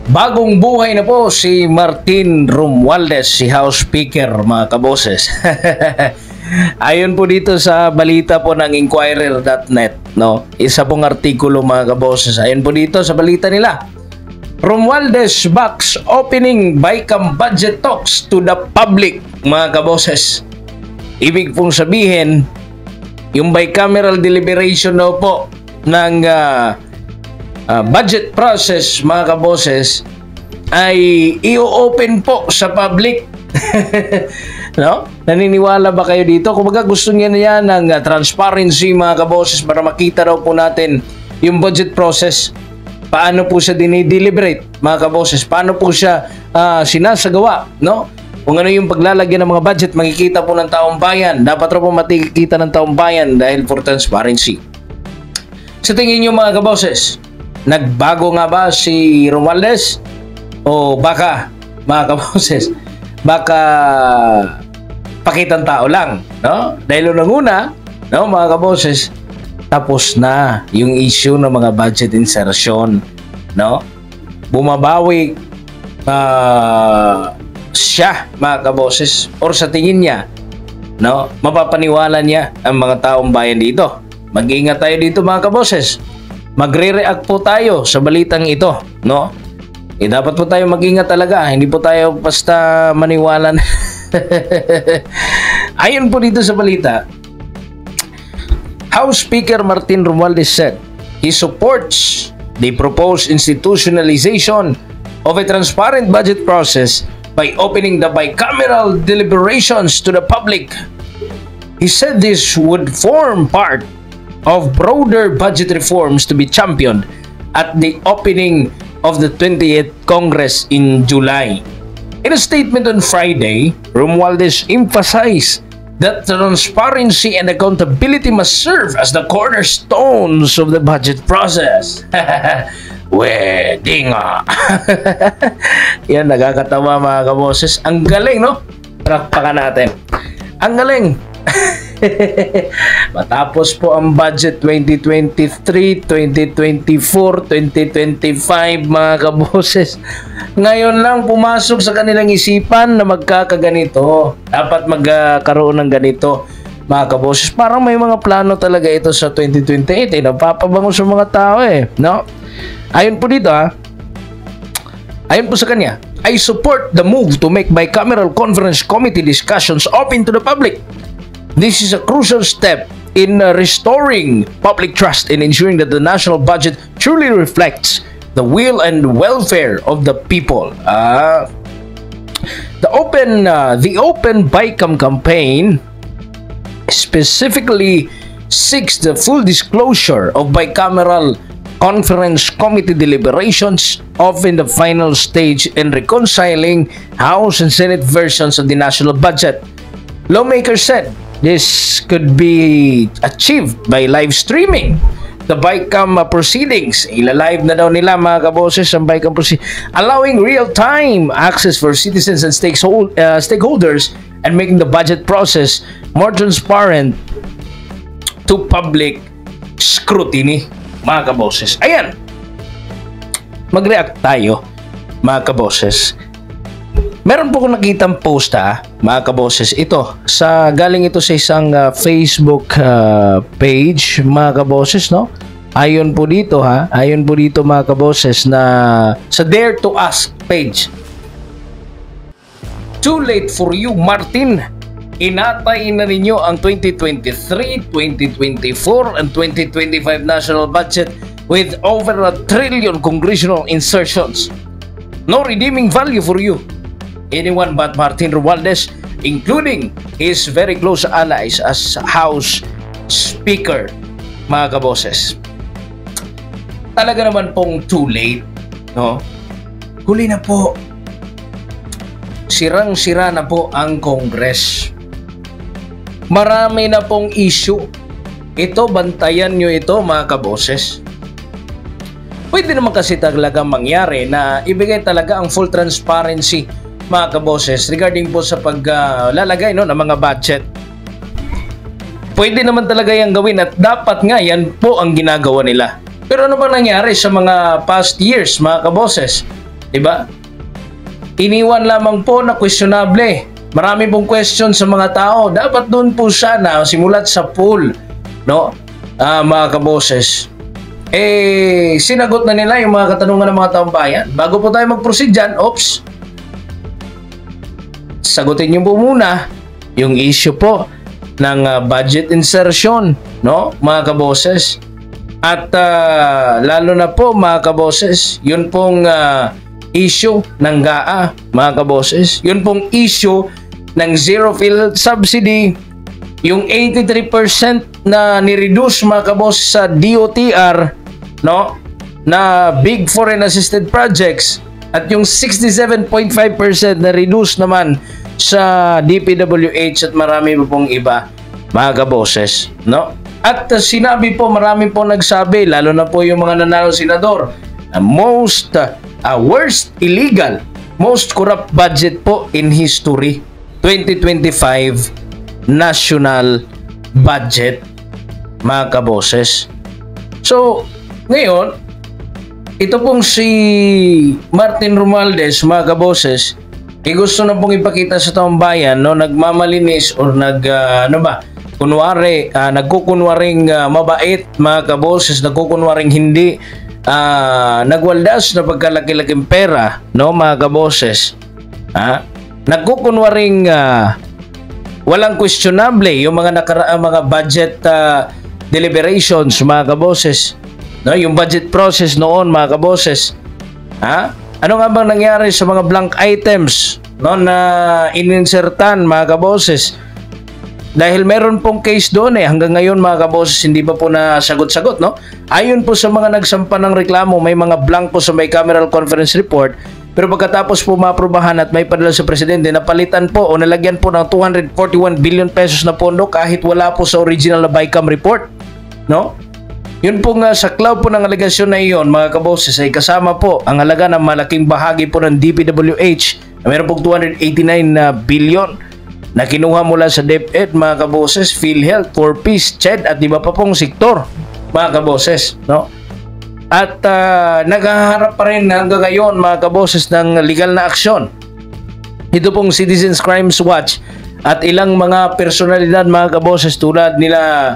Bagong buhay na po si Martin Romualdez, si House Speaker, mga kaboses. Ayon po dito sa balita po ng Inquirer.net, no? Isa pong artikulo, mga kaboses. Ayon po dito sa balita nila. Romualdez backs opening BICAM budget talks to the public, mga kaboses. Ibig pong sabihin, yung bicameral deliberation daw po ng budget process, mga kaboses, ay i-open po sa public. No? Naniniwala ba kayo dito? Kung baga gusto niya na yan ng transparency, mga kaboses, para makita daw po natin yung budget process. Paano po siya dinideliberate, mga kaboses? Paano po siya sinasagawa, no? Kung ano yung paglalagyan ng mga budget, makikita po ng taong bayan. Dapat raw po makikita ng taong bayan dahil for transparency. Sa tingin nyo, mga kaboses, nagbago nga ba si Romualdez? O baka, mga kaboses, baka pakitang tao lang, no? Dahil una, no, mga kaboses, tapos na yung issue ng mga budget insertion, no? Bumabawi siya, mga kaboses, or sa tingin niya, no, mapapaniwala niya ang mga taong bayan dito. Mag-ingat tayo dito, mga kaboses. Magre-react po tayo sa balitang ito, no? Dapat po tayo mag-ingat talaga. Hindi po tayo basta maniwala. Ayon po dito sa balita, House Speaker Martin Romualdez said he supports the proposed institutionalization of a transparent budget process by opening the bicameral deliberations to the public. He said this would form part of broader budget reforms to be championed at the opening of the 20th Congress in July. In a statement on Friday, Romualdez emphasized that transparency and accountability must serve as the cornerstones of the budget process. Pwede nga. Yan, nagkakatawa, mga kaboses. Ang galing, no? Pakpakan natin. Ang galing. Matapos po ang budget 2023, 2024, 2025, mga kaboses, ngayon lang pumasok sa kanilang isipan na magkakaganito. Dapat magkaroon ng ganito, mga kaboses. Parang may mga plano talaga ito sa 2028. Napapabango sa mga tao, no? Ayon po dito, ayon po sa kanya, I support the move to make bicameral conference committee discussions open to the public. This is a crucial step in restoring public trust and ensuring that the national budget truly reflects the will and welfare of the people. The open BICAM campaign specifically seeks the full disclosure of bicameral conference committee deliberations, often the final stage in reconciling House and Senate versions of the national budget. Lawmakers said this could be achieved by live streaming the BICAM proceedings. Ila-live na daw nila, mga kaboses, ang BICAM proceedings, allowing real-time access for citizens and stakeholders and making the budget process more transparent to public scrutiny, mga kaboses. Ayan, mag-react tayo, mga kaboses. Meron po akong nakitang post, mga kaboses. Ito, galing ito sa isang Facebook page, mga kaboses, no? Ayon po dito, ayon po dito, mga kaboses, na sa Dare to Ask page. Too late for you, Martin. Inatay na ninyo ang 2023, 2024, and 2025 national budget with over 1 trillion congressional insertions. No redeeming value for you. Anyone but Martin Romualdez, including his very close allies as House Speaker, mga kaboses. Talaga naman pong too late, no? Huli na po. Sirang-sira na po ang Congress. Marami na pong issue. Ito, bantayan nyo ito, mga kaboses. Pwede naman kasi talaga mangyari na ibigay talaga ang full transparency, mga kaboses, regarding po sa paglalagay ng mga budget. Pwede naman talaga yung gawin at dapat nga yan po ang ginagawa nila. Pero ano ba nangyari sa mga past years, mga kaboses? Diba? Iniwan lamang po na questionable. Marami pong question sa mga tao. Dapat doon po sana, simulat sa pool, no? Mga kaboses. Sinagot na nila yung mga katanungan ng mga taong bayan. Bago po tayo mag-proceed dyan, sagutin niyo po muna yung issue po ng budget insertion, no? Mga kaboses. At lalo na po mga kaboses, yun pong issue ng GAA, mga kaboses. Yun pong issue ng zero field subsidy, yung 83% na ni-reduce mga kaboses sa DOTR, no? Na big foreign assisted projects, at yung 67.5% na reduce naman sa DPWH at marami po pong iba, mga kaboses, no? At sinabi po, marami po nagsabi, lalo na po yung mga nanalo senador, most worst illegal, most corrupt budget po in history, 2025 national budget, mga kaboses. So, ngayon, ito pong si Martin Romualdez, mga kaboses, gusto na pong ipakita sa taong bayan, no, nagmamalinis or nagkukunwaring mabait, mga kaboses, nagkukunwaring hindi nagwaldas na pagkalaki-laking pera, no, mga kaboses. Nagkukunwaring walang questionable yung mga mga budget deliberations, mga kaboses, no, yung budget process noon, mga kaboses. Ano nga bang nangyari sa mga blank items, no, na ininsertan, mga kaboses? Dahil meron pong case doon hanggang ngayon, mga kaboses, hindi pa po nasagot-sagot, no? Ayon po sa mga nagsampa ng reklamo, may mga blank po sa may bicameral conference report, pero pagkatapos po maaprubahan at may padala sa presidente, napalitan po o nalagyan po ng 241 billion pesos na pondo kahit wala po sa original na BICAM report, no? Yun po nga sa cloud po ng alegasyon na iyon, mga kaboses, ay kasama po ang halaga ng malaking bahagi po ng DPWH na meron pong 289 billion na kinuha mula sa DepEd, mga kaboses, PhilHealth, Corpis, CHED at iba pa pong sektor, mga kaboses, no? At naghaharap pa rin hanggang ngayon, mga kaboses, ng legal na aksyon. Ito pong Citizens Crimes Watch at ilang mga personalidad, mga kaboses, tulad nila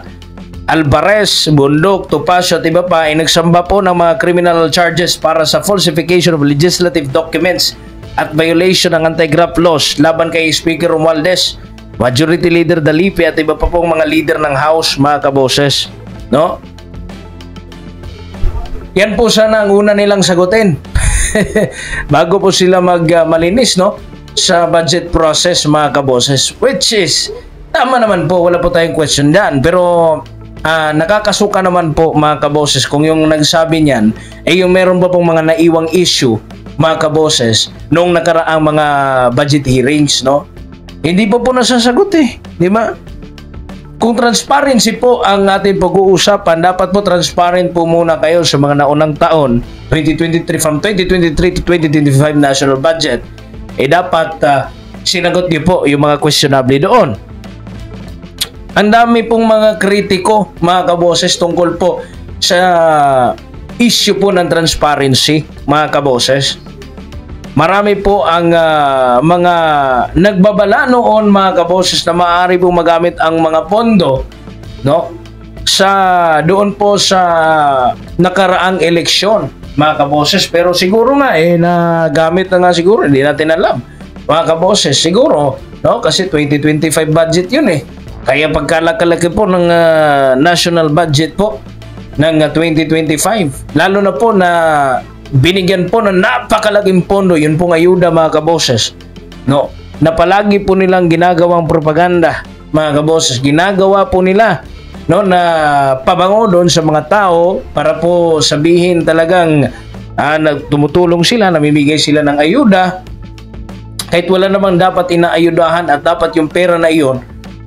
Alvarez, Bundok, Topacio at iba pa ay nagsamba po ng mga criminal charges para sa falsification of legislative documents at violation ng anti-graft laws laban kay Speaker Romualdez, Majority Leader Dalipe at iba pa pong mga leader ng House, mga kaboses, no? Yan po sana ang una nilang sagutin bago po sila magmalinis, no, sa budget process, mga kaboses, which is tama naman po, wala po tayong question dyan, pero nakakasuka naman po, mga kaboses, kung yung nagsabi niyan yung meron ba pong mga naiwang issue, mga kaboses, noong nakaraang mga budget hearings, no? Hindi pa po nasasagot di ba? Kung transparency po ang ating pag-uusapan, dapat po transparent po muna kayo sa mga naunang taon, 2023, from 2023 to 2025 national budget. Dapat sinagot niyo po yung mga questionable doon. Ang dami pong mga kritiko, mga kaboses, tungkol po sa issue po ng transparency, mga kaboses. Marami po ang mga nagbabala noon, mga kaboses, na maaari pong magamit ang mga pondo, no, sa doon po sa nakaraang eleksyon, mga kaboses. Pero siguro nga nagamit na nga siguro, hindi natin alam, mga kaboses, siguro, no, kasi 2025 budget yun Kaya pagkalaki-laki po ng national budget po ng 2025, lalo na po na binigyan po ng napakalaking pondo, yun pong ayuda, mga kaboses, no, na palagi po nilang ginagawang propaganda, mga kaboses, ginagawa po nila, no, na pabango doon sa mga tao para po sabihin talagang tumutulong sila, namimigay sila ng ayuda kahit wala namang dapat inaayudahan, at dapat yung pera na iyon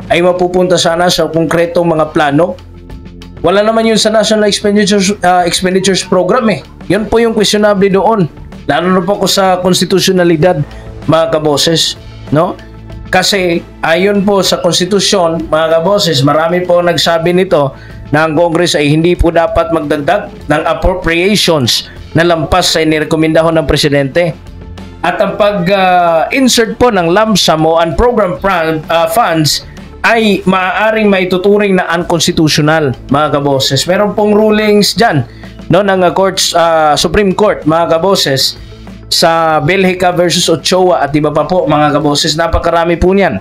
ay mapupunta sana sa konkretong mga plano. Wala naman yun sa National Expenditures Program Yun po yung questionable doon. Lalo na po ko sa konstitusyonalidad, mga kaboses, no? Kasi ayon po sa konstitusyon, mga kaboses, marami po nagsabi nito na ang Congress ay hindi po dapat magdagdag ng appropriations na lampas sa inirekomendahon ng presidente. At ang pag-insert po ng lump sum o unprogrammed funds ay maaaring maituturing na unconstitutional, mga kaboses. Meron pong rulings dyan, no, ng Supreme Court, mga kaboses, sa Belhica versus Ochoa at iba pa po, mga kaboses. Napakarami po niyan,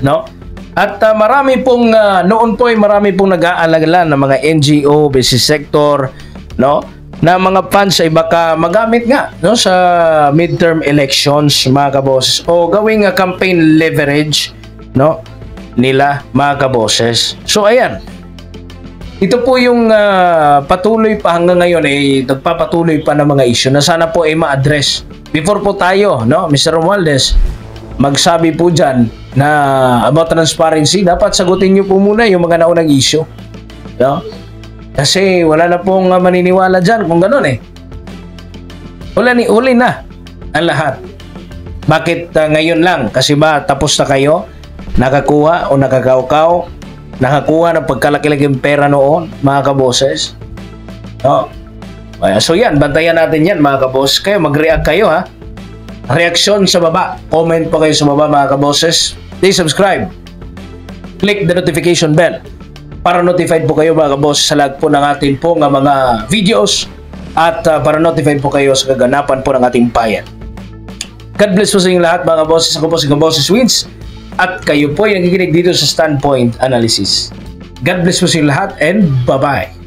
no? At marami pong noon po ay marami pong nag-aalala ng mga NGO, business sector, no, na mga funds ay baka magamit nga, no, sa midterm elections, mga kaboses, o gawing campaign leverage, no, nila, mga kaboses. So ayan, ito po yung patuloy pa hanggang ngayon ay nagpapatuloy pa ng mga issue na sana po ay ma-address. Before po tayo, no, Mr. Romualdez, magsabi po dyan na about transparency, dapat sagutin nyo po muna yung mga naunang issue, no? Kasi wala na pong maniniwala dyan kung gano'n eh. Uli na ang lahat. Bakit ngayon lang? Kasi ba tapos na kayo? Nakakuha o nakakaukaw? Nakakuha ng pagkalaki-laking pera noon, mga kaboses? No? So yan, bantayan natin yan, mga kaboses. Kayo, mag-react kayo, ha? Reaksyon sa baba. Comment po kayo sa baba, mga kaboses. Please subscribe. Click the notification bell para notified po kayo, mga kaboses, sa lahat po ng ating po ng mga videos at para notified po kayo sa kaganapan po ng ating bayan. God bless po sa inyo lahat, mga kaboses. Ako po si Kaboses Wins at kayo po ay nakikinig dito sa Standpoint Analysis. God bless po sa inyo lahat and bye-bye.